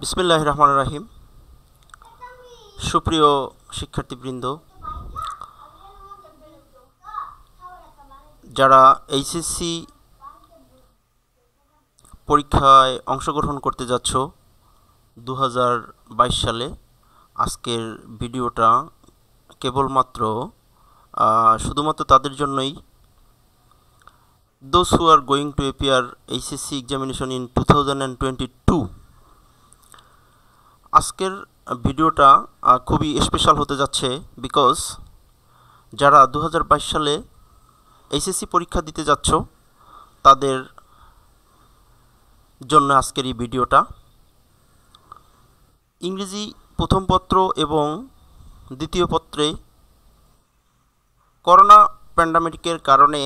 বিসমিল্লাহির রহমানির রহিম। সুপ্রিয় শিক্ষার্থীবৃন্দ, যারা এইচএসসি পরীক্ষায় অংশগ্রহণ করতে যাচ্ছ 2022 সালে, আজকের ভিডিওটা কেবলমাত্র শুধুমাত্র তাদের জন্যই। those who are going to appear HSC examination in 2022, আজকের ভিডিওটা খুবই স্পেশাল হতে যাচ্ছে বিকজ যারা 2022 সালে এইচএসসি পরীক্ষা দিতে যাচ্ছ তাদের জন্য আজকের এই ভিডিওটা। ইংরেজি প্রথম পত্র এবং দ্বিতীয় পত্রে করোনা প্যান্ডামিকের কারণে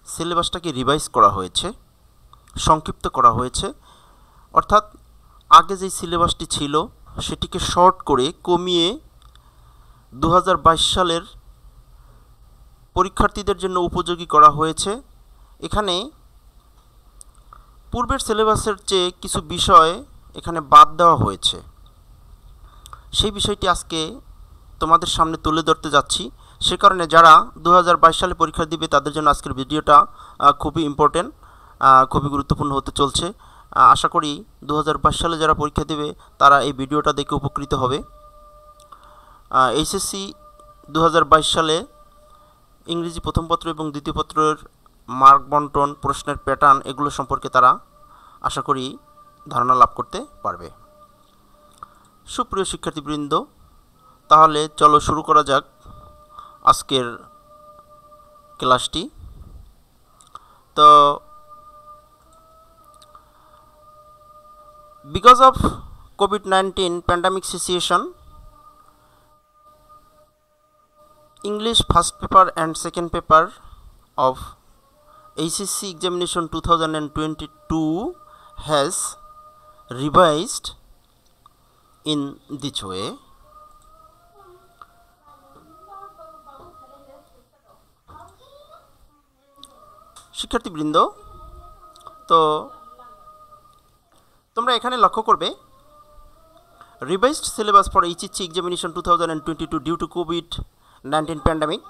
সিলেবাসটাকে রিভাইজ করা হয়েছে, সংক্ষিপ্ত করা হয়েছে। অর্থাৎ আগে যে সিলেবাসটি ছিল সেটিকে শর্ট করে কমিয়ে 2022 সালের পরীক্ষার্থীদের জন্য উপযোগী করা হয়েছে। এখানে পূর্বের সিলেবাসের চেয়ে কিছু বিষয় এখানে বাদ দেওয়া হয়েছে, সেই বিষয়টি আজকে তোমাদের সামনে তুলে ধরতে যাচ্ছি। সে কারণে যারা 2022 সালে পরীক্ষা দিবে তাদের জন্য আজকের ভিডিওটা খুবই ইম্পর্টেন্ট, খুবই গুরুত্বপূর্ণ হতে চলছে। আশা করি 2022 সালে যারা পরীক্ষা দেবে তারা এই ভিডিওটা দেখে উপকৃত হবে। এইচএসসি 2022 সালে ইংরেজি প্রথম পত্র এবং দ্বিতীয় পত্রের মার্ক বন্টন, প্রশ্নের প্যাটার্ন এগুলো সম্পর্কে তারা আশা করি ধারণা লাভ করতে পারবে। সুপ্রিয় শিক্ষার্থীবৃন্দ, তাহলে চলো শুরু করা যাক আজকের ক্লাসটি। তো because of COVID-19 pandemic situation, English first paper and second paper of HSC examination 2022 has revised in this way. শিক্ষার্থীবৃন্দ, তো তোমরা এখানে লক্ষ্য করবে revised syllabus for HSC examination 2022 due to covid pandemic.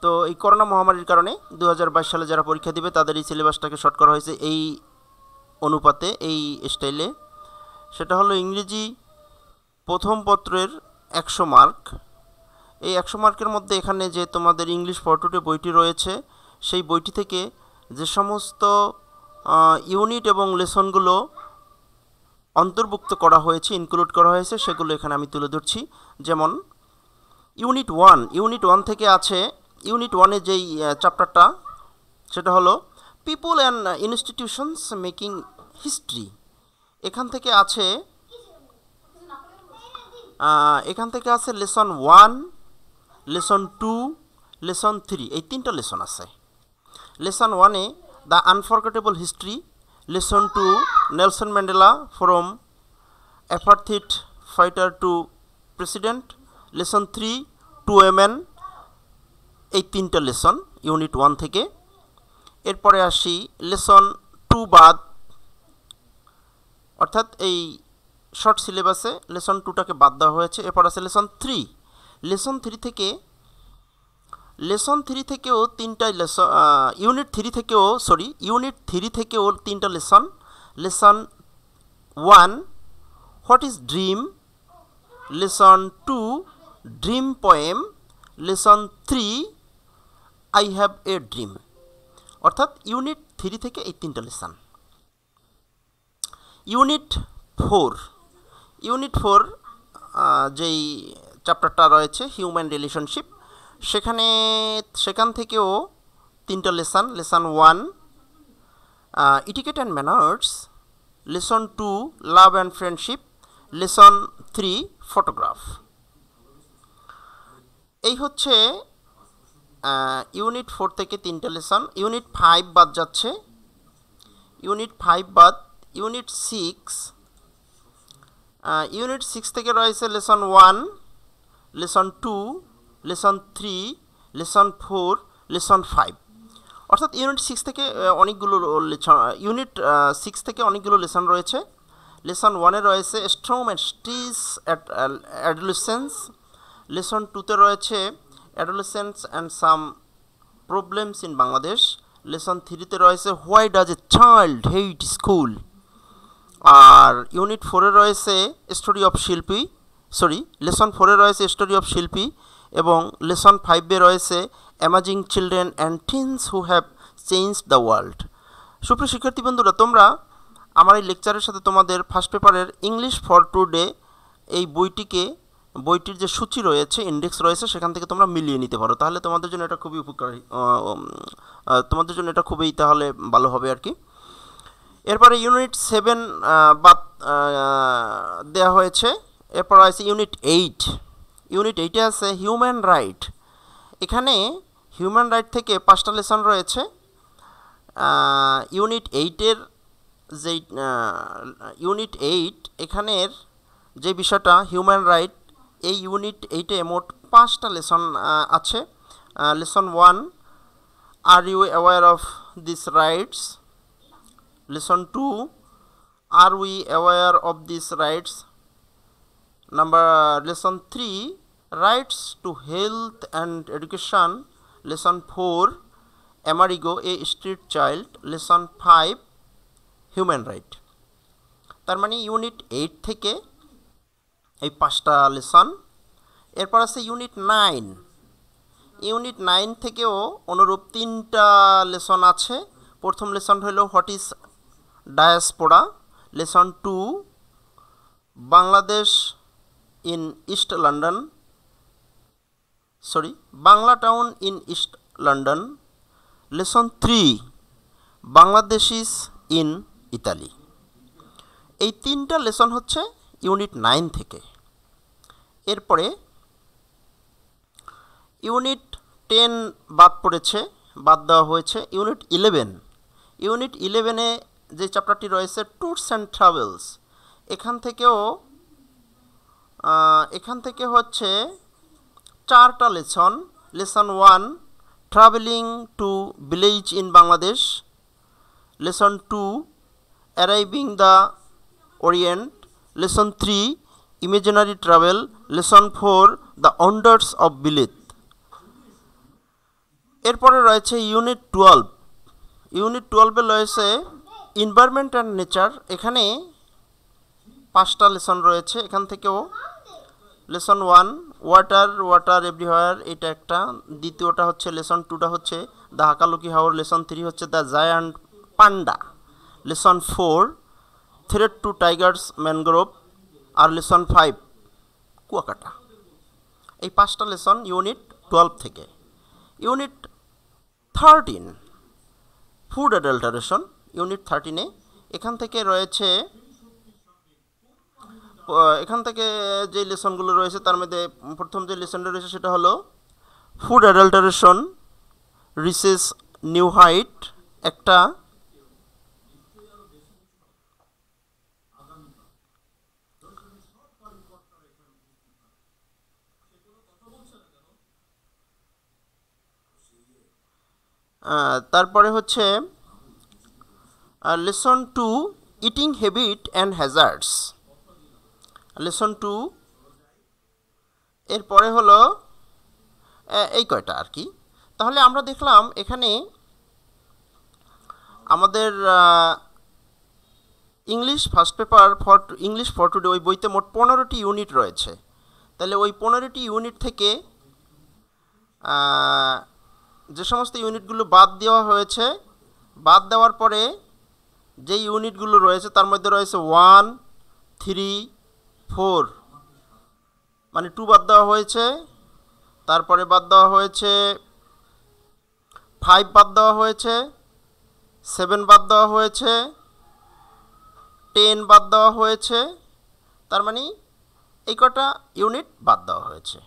তো এই করোনা মহামারীর কারণে 2022 সালে যারা পরীক্ষা দিবে তাদের এই সিলেবাসটাকে শর্ট করা হয়েছে এই অনুপাতে, এই স্টাইলে। সেটা হলো ইংরেজি প্রথম পত্রের 100 মার্ক। এই 100 মার্কের মধ্যে এখানে যে তোমাদের ইংলিশ ফর টুডে বইটি রয়েছে সেই বইটি থেকে যে সমস্ত ইউনিট এবং লেসনগুলো অন্তর্ভুক্ত করা হয়েছে, ইনক্লুড করা হয়েছে, সেগুলো এখানে আমি তুলে ধরছি। যেমন ইউনিট 1 থেকে আছে, ইউনিট 1-এ যেই চ্যাপ্টারটা সেটা হলো people and institutions making history. এখান থেকে আছে লেসন 1, লেসন 2, লেসন 3, এই 3টা লেসন আছে। লেসন 1-এ the unforgettable history, lesson 2 Nelson Mandela from apartheid fighter to president, lesson 3 two women, এই 3টা লেসন ইউনিট 1 থেকে। এরপরে আসি লেসন 2 বাদ, অর্থাৎ এই শর্ট সিলেবাসে লেসন 2টাকে বাদ দেওয়া হয়েছে। এরপর আছে লেসন 3। লেসন 3 থেকেও 3টা লেসন, ইউনিট 3 থেকেও 3টা lesson. Lesson 1 what is dream, lesson 2 dream poem, lesson 3 I have a dream. অর্থাৎ ইউনিট 3 থেকে এই 3টা লেসন। ইউনিট 4 যেই চ্যাপ্টারটা রয়েছে হিউম্যান রিলেশনশিপ, সেখান থেকেও 3টা lesson. Lesson 1 ইটিকেট and manners, lesson 2 love and friendship, lesson 3 photograph. এই হচ্ছে ইউনিট 4 থেকে 3টা লেসন। ইউনিট 5 বাদ যাচ্ছে, ইউনিট 6 থেকে রয়েছে lesson 1, lesson 2, lesson 3, lesson 4, lesson 5। অর্থাৎ ইউনিট 6 থেকে অনেকগুলো লেসন রয়েছে। লেসন 1-এ রয়েছে storm and stress adolescence, lesson 2-তে রয়েছে adolescence and some problems in Bangladesh, lesson 3-তে রয়েছে why does a child hate school, আর ইউনিট 4-এ রয়েছে স্টোরি অফ শিল্পী, লেসন 4-এ রয়েছে স্টোরি অফ শিল্পী, এবং লেসন 5-এ রয়েছে amazing children and teens who have change the world. সুপ্রিয় শিক্ষার্থী বন্ধুরা, তোমরা আমার এই লেকচারের সাথে তোমাদের ফার্স্ট পেপারের ইংলিশ ফর টুডে এই বইটির যে সূচি রয়েছে, ইন্ডেক্স রয়েছে, সেখান থেকে তোমরা মিলিয়ে নিতে পারো। তাহলে তোমাদের জন্য এটা খুবই উপকারী, তোমাদের জন্য এটা খুবই তাহলে ভালো হবে আর কি। এরপরে ইউনিট 7 বাদ দেওয়া হয়েছে। এরপর আছে ইউনিট 8। ইউনিট 8-এ আছে হিউম্যান রাইট। এখানে হিউম্যান রাইট থেকে 5টা লেসন রয়েছে। ইউনিট 8-এর যে ইউনিট 8 এখানের যে বিষয়টা হিউম্যান রাইট, এই ইউনিট 8-এ মোট 5টা লেসন আছে। Lesson 1, are you aware of this rights, lesson 2, are we aware of this rights, lesson 3, rights to health and education, lesson 4, Amerigo a street child, lesson 5, human right. তার মানে unit 8 থেকে এই 5টা lesson. এরপর আছে unit 9। Unit 9 থেকেও অনুরূপ 3টা লেসন আছে। প্রথম লেসন হলো what is diaspora, lesson 2, Bangladesh in east London, Bangla town in east London, lesson 3, বাংলাদেশিস in Italy. এই 3টা লেসন হচ্ছে ইউনিট 9 থেকে। এরপরে ইউনিট 10 বাদ দেওয়া হয়েছে। ইউনিট 11। ইউনিট 11-এ যে চ্যাপ্টারটি রয়েছে ট্যুরস অ্যান্ড ট্রাভেলস, এখান থেকে হচ্ছে 4টা lesson. Lesson 1, travelling to village in Bangladesh, lesson 2, arriving the orient, lesson 3, imaginary travel, lesson 4, the wonders of Bilet. এরপরে রয়েছে ইউনিট 12। ইউনিট 12-এ রয়েছে এনভায়রনমেন্ট অ্যান্ড নেচার। এখানে 5টা লেসন রয়েছে। এখান থেকেও লেসন 1, ওয়াটার এভরিহোয়ার, এটা একটা। দ্বিতীয়টা হচ্ছে লেসন 2টা হচ্ছে দ্য হাকালুকি হাওর, লেসন 3 হচ্ছে the giant panda, lesson 4, threat to tigers mangrove, আর লেসন 5, কুয়াকাটা। এই 5টা লেসন ইউনিট 12 থেকে। ইউনিট 13, ফুড অ্যাডাল্টারেশন, ইউনিট 13-এ। এখান থেকে যে লেসনগুলো রয়েছে তার মধ্যে প্রথম যে লেসনটা রয়েছে সেটা হলো food adulteration reaches new height, একটা। তারপরে হচ্ছে lesson 2, eating habit and hazards, lesson 2। এরপরে হলো এই কয়টা আর কি। তাহলে আমরা দেখলাম এখানে আমাদের English first paper English for today ওই বইতে মোট 15টি ইউনিট রয়েছে। তাহলে ওই 15টি ইউনিট থেকে যে সমস্ত ইউনিটগুলো বাদ দেওয়া হয়েছে, বাদ দেওয়ার পরে যে ইউনিটগুলো রয়েছে তার মধ্যে রয়েছে 1, 3, 4, মানে 2 বাদ দেওয়া হয়েছে। তারপরে বাদ দেওয়া হয়েছে 5 বাদ দেওয়া হয়েছে, 7 বাদ দেওয়া হয়েছে, 10 বাদ দেওয়া হয়েছে। তার মানে এই কটা ইউনিট বাদ দেওয়া হয়েছে।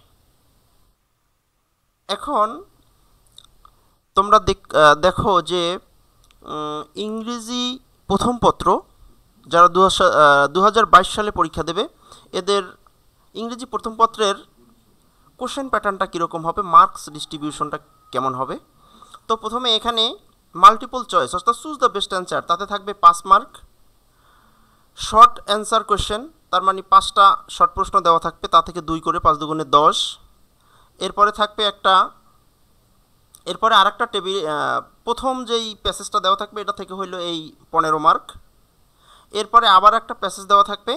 এখন তোমরা দেখো যে ইংরেজি প্রথম পত্র যারা 2022 সালে পরীক্ষা দেবে, এদের ইংরেজি প্রথম পত্রের কোশ্চেন প্যাটার্নটা কীরকম হবে, মার্কস ডিস্ট্রিবিউশনটা কেমন হবে। তো প্রথমে এখানে মাল্টিপল চয়েস অর্থাৎ চুজ দ্য বেস্ট অ্যান্সার, তাতে থাকবে 5 মার্ক। শর্ট অ্যান্সার কোয়েশ্চেন, তার মানে 5টা শর্ট প্রশ্ন দেওয়া থাকবে, তা থেকে 2 করে 5 দুগুণে 10। এরপরে থাকবে এরপরে আরেকটা টেবিল, প্রথম যেই প্যাসেজটা দেওয়া থাকবে এটা থেকে হইলো এই 15 মার্ক। এরপরে আবার একটা প্যাসেজ দেওয়া থাকবে,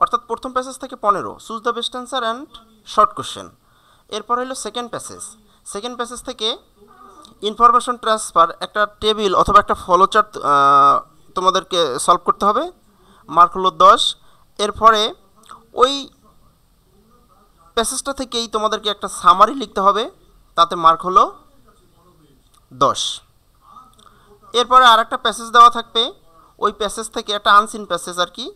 অর্থাৎ প্রথম প্যাসেজ থেকে 15, choose the best answer and short question. এরপর হলো সেকেন্ড প্যাসেজ থেকে ইনফরমেশন ট্রান্সফার, একটা টেবিল অথবা একটা ফলো চার্ট তোমাদেরকে সলভ করতে হবে, মার্ক হলো 10। এরপরে ওই প্যাসেজটা থেকেই তোমাদেরকে একটা সামারি লিখতে হবে, তাতে মার্ক হলো 10। এরপরে আর একটা প্যাসেজ দেওয়া থাকবে, ওই প্যাসেজ থেকে একটা আনসিন প্যাসেজ আর কি,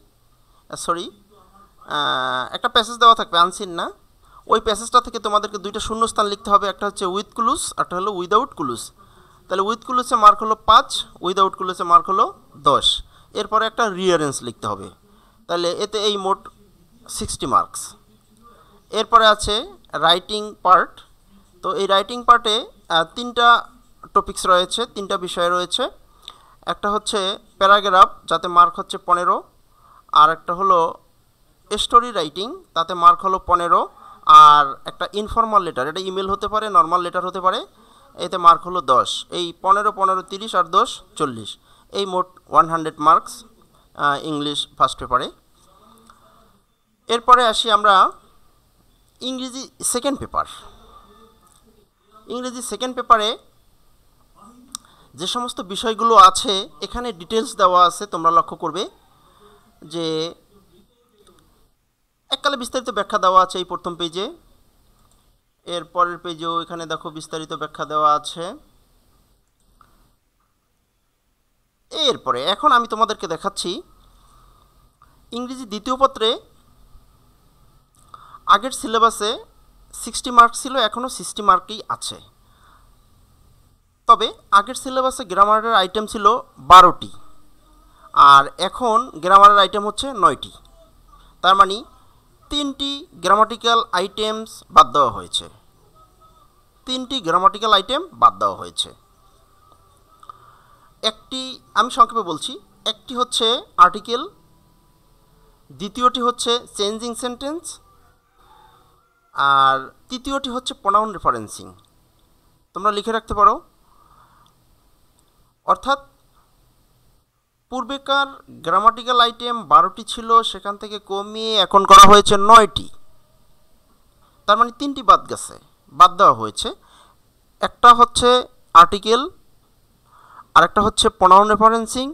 একটা প্যাসেজ দেওয়া থাকবে, আনসিন না, ওই প্যাসেজটা থেকে তোমাদেরকে 2টা শূন্যস্থান লিখতে হবে, একটা হচ্ছে উইথ ক্লুজ, একটা হলো উইদাউট ক্লুজ। তাহলে উইথ ক্লুজে মার্ক হলো 5, উইদাউট ক্লুজে মার্ক হলো 10। এরপরে একটা রিয়ারেন্স লিখতে হবে, তাহলে এতে এই মোট 60 মার্কস। এরপরে আছে রাইটিং পার্ট। তো এই রাইটিং পার্টে 3টা টপিকস রয়েছে, 3টা বিষয় রয়েছে। একটা হচ্ছে প্যারাগ্রাফ, যাতে মার্ক হচ্ছে 15, আর একটা হলো স্টোরি রাইটিং, তাতে মার্ক হলো 15, আর একটা ইনফর্মাল লেটার, এটা ইমেল হতে পারে, নর্মাল লেটার হতে পারে, এতে মার্ক হলো 10। এই 15, 15, 30 আর 10, 40, এই মোট 100 মার্কস ইংলিশ ফার্স্ট পেপারে। এরপরে আসি আমরা ইংরেজি সেকেন্ড পেপার। ইংরেজি সেকেন্ড পেপারে যে সমস্ত বিষয়গুলো আছে এখানে ডিটেলস দেওয়া আছে, তোমরা লক্ষ্য করবে যে এককালে বিস্তারিত ব্যাখ্যা দেওয়া আছে এই প্রথম পেজে, এর পরের পেজেও এখানে দেখো বিস্তারিত ব্যাখ্যা দেওয়া আছে। এরপরে এখন আমি তোমাদেরকে দেখাচ্ছি ইংরেজি দ্বিতীয় পত্রে আগের সিলেবাসে 60 মার্ক ছিল, এখনও 60 মার্কই আছে। তবে আগের সিলেবাসে গ্রামারের আইটেম ছিল 12টি, আর এখন গ্রামারের আইটেম হচ্ছে 9টি। তার মানে 3টি গ্রামাটিক্যাল আইটেমস বাদ দেওয়া হয়েছে, 3টি গ্রামাটিক্যাল আইটেম বাদ দেওয়া হয়েছে। একটি আমি সংক্ষেপে বলছি, একটি হচ্ছে আর্টিকেল, দ্বিতীয়টি হচ্ছে চেঞ্জিং সেন্টেন্স, আর তৃতীয়টি হচ্ছে প্রোনাউন রেফারেন্সিং। তোমরা লিখে রাখতে পারো। অর্থাৎ পূর্বেকার গ্রামাটিক্যাল আইটেম 12টি ছিল, সেখান থেকে কমিয়ে এখন করা হয়েছে 9টি। তার মানে 3টি বাদ দেওয়া হয়েছে। একটা হচ্ছে আর্টিকেল, আরেকটা হচ্ছে প্রোনাউন রেফারেন্সিং,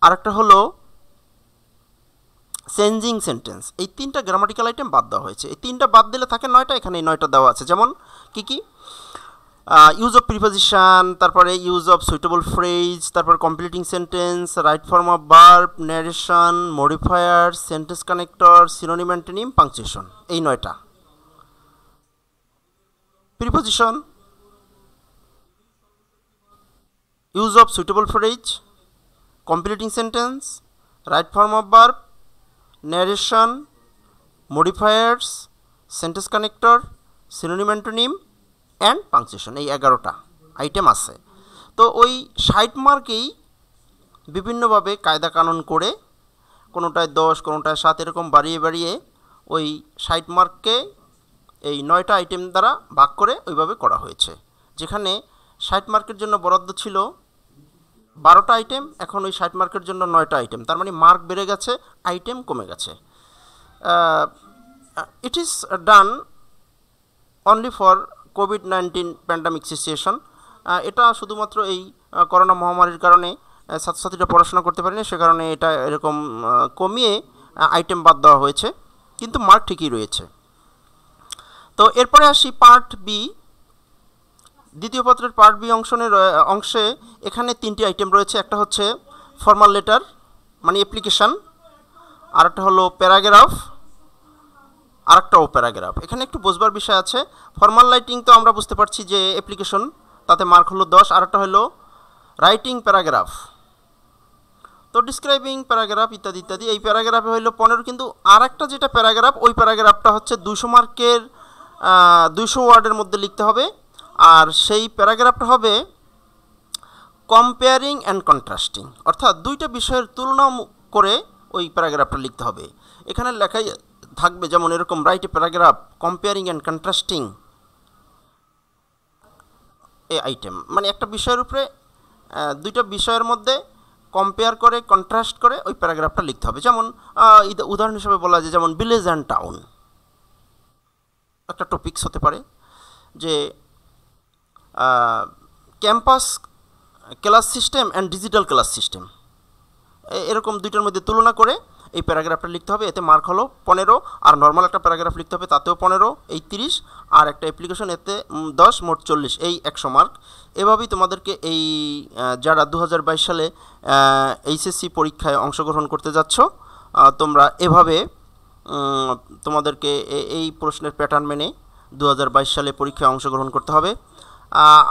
আরেকটা হলো চেঞ্জিং সেন্টেন্স। এই 3টা গ্রামাটিক্যাল আইটেম বাদ দেওয়া হয়েছে। এই 3টা বাদ দিলে থাকে 9টা, এখানে এই 9টা দেওয়া আছে। যেমন কি ইউজ অফ প্রিপোজিশন, তারপরে ইউজ অফ সুইটেবল ফ্রেজ, তারপর completing sentence, right form of verb, narration, modifier, sentence connector, synonym antonym, punctuation, এই 9টা। Preposition, use of suitable phrase, completing sentence, right form of verb, narration, modifiers, sentence connector, synonym antonym and punctuation, এই 11টা item আছে। তো ওই 60 মার্কেই বিভিন্নভাবে কায়দা কানুন করে, কোনোটায় 10, কোনোটায় 7, এরকম বাড়িয়ে বাড়িয়ে ওই 60 মার্ককে এই 9টা আইটেম দ্বারা ভাগ করে ওইভাবে করা হয়েছে। যেখানে 60 মার্কের জন্য বরাদ্দ ছিল 12টা আইটেম, এখন ওই 60 মার্কের জন্য 9টা আইটেম। তার মানে মার্ক বেড়ে গেছে, আইটেম কমে গেছে। It is done only for COVID-19 pandemic situation. এটা শুধুমাত্র এই করোনা মহামারীর কারণে ছাত্রছাত্রীরা পড়াশোনা করতে পারেনি, সে কারণে এটা এরকম কমিয়ে আইটেম বাদ দেওয়া হয়েছে, কিন্তু মার্ক ঠিকই রয়েছে। তো এরপরে আসি পার্ট বি। দ্বিতীয় পত্রের পার্ট বি অংশে এখানে 3টি আইটেম রয়েছে। একটা হচ্ছে ফর্মাল লেটার মানে অ্যাপ্লিকেশান, আর একটা হলো প্যারাগ্রাফ, আর একটাও প্যারাগ্রাফ। এখানে একটু বুঝবার বিষয় আছে। ফর্মাল রাইটিং তো আমরা বুঝতে পারছি যে অ্যাপ্লিকেশন, তাতে মার্ক হলো 10। আর একটা হলো রাইটিং প্যারাগ্রাফ, তো ডিসক্রাইবিং প্যারাগ্রাফ ইত্যাদি ইত্যাদি। এই প্যারাগ্রাফে হলো 15, কিন্তু আর একটা যেটা প্যারাগ্রাফ, ওই প্যারাগ্রাফটা হচ্ছে 200 মার্কের 200 ওয়ার্ডের মধ্যে লিখতে হবে। আর সেই প্যারাগ্রাফটা হবে কম্পেয়ারিং অ্যান্ড কন্ট্রাস্টিং, অর্থাৎ দুইটা বিষয়ের তুলনা করে ওই প্যারাগ্রাফটা লিখতে হবে। এখানে লেখাই থাকবে যেমন এরকম, write a paragraph comparing and contrasting A item, মানে একটা বিষয়ের উপরে দুইটা বিষয়ের মধ্যে কম্পেয়ার করে কন্ট্রাস্ট করে ওই প্যারাগ্রাফটা লিখতে হবে। যেমন উদাহরণ হিসেবে বলা যায়, যেমন ভিলেজ অ্যান্ড টাউন একটা টপিকস হতে পারে, যে campus class system and digital class system, এরকম দুইটার মধ্যে তুলনা করে এই প্যারাগ্রাফটা লিখতে হবে। এতে মার্ক হলো 15, আর নর্মাল একটা প্যারাগ্রাফ লিখতে হবে, তাতেও 15, এই 30, আর একটা অ্যাপ্লিকেশন এতে 10, মোট 40, এই 100 মার্ক। এভাবেই তোমাদেরকে এই যারা 2022 সালে এইচএসসি পরীক্ষায় অংশগ্রহণ করতে যাচ্ছ, তোমরা এভাবে তোমাদেরকে এই প্রশ্নের প্যাটার্ন মেনে 2022 সালে পরীক্ষায় অংশগ্রহণ করতে হবে।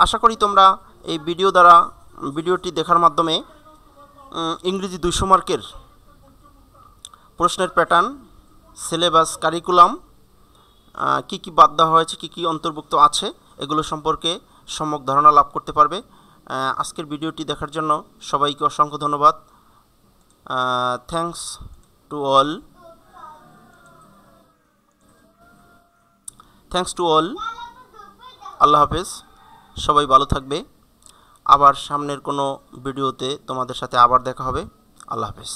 আশা করি তোমরা এই ভিডিওটি দেখার মাধ্যমে ইংরেজি 200 মার্কের প্রশ্নের প্যাটার্ন, সিলেবাস, কারিকুলাম, কি কি বাদ দেওয়া হয়েছে, কি কি অন্তর্ভুক্ত আছে, এগুলো সম্পর্কে সম্যক ধারণা লাভ করতে পারবে। আজকের ভিডিওটি দেখার জন্য সবাইকে অসংখ্য ধন্যবাদ। Thanks to all. আল্লাহ হাফেজ, সবাই ভালো থাকবে। আবার সামনের কোনো ভিডিওতে তোমাদের সাথে আবার দেখা হবে। আল্লাহ হাফেজ।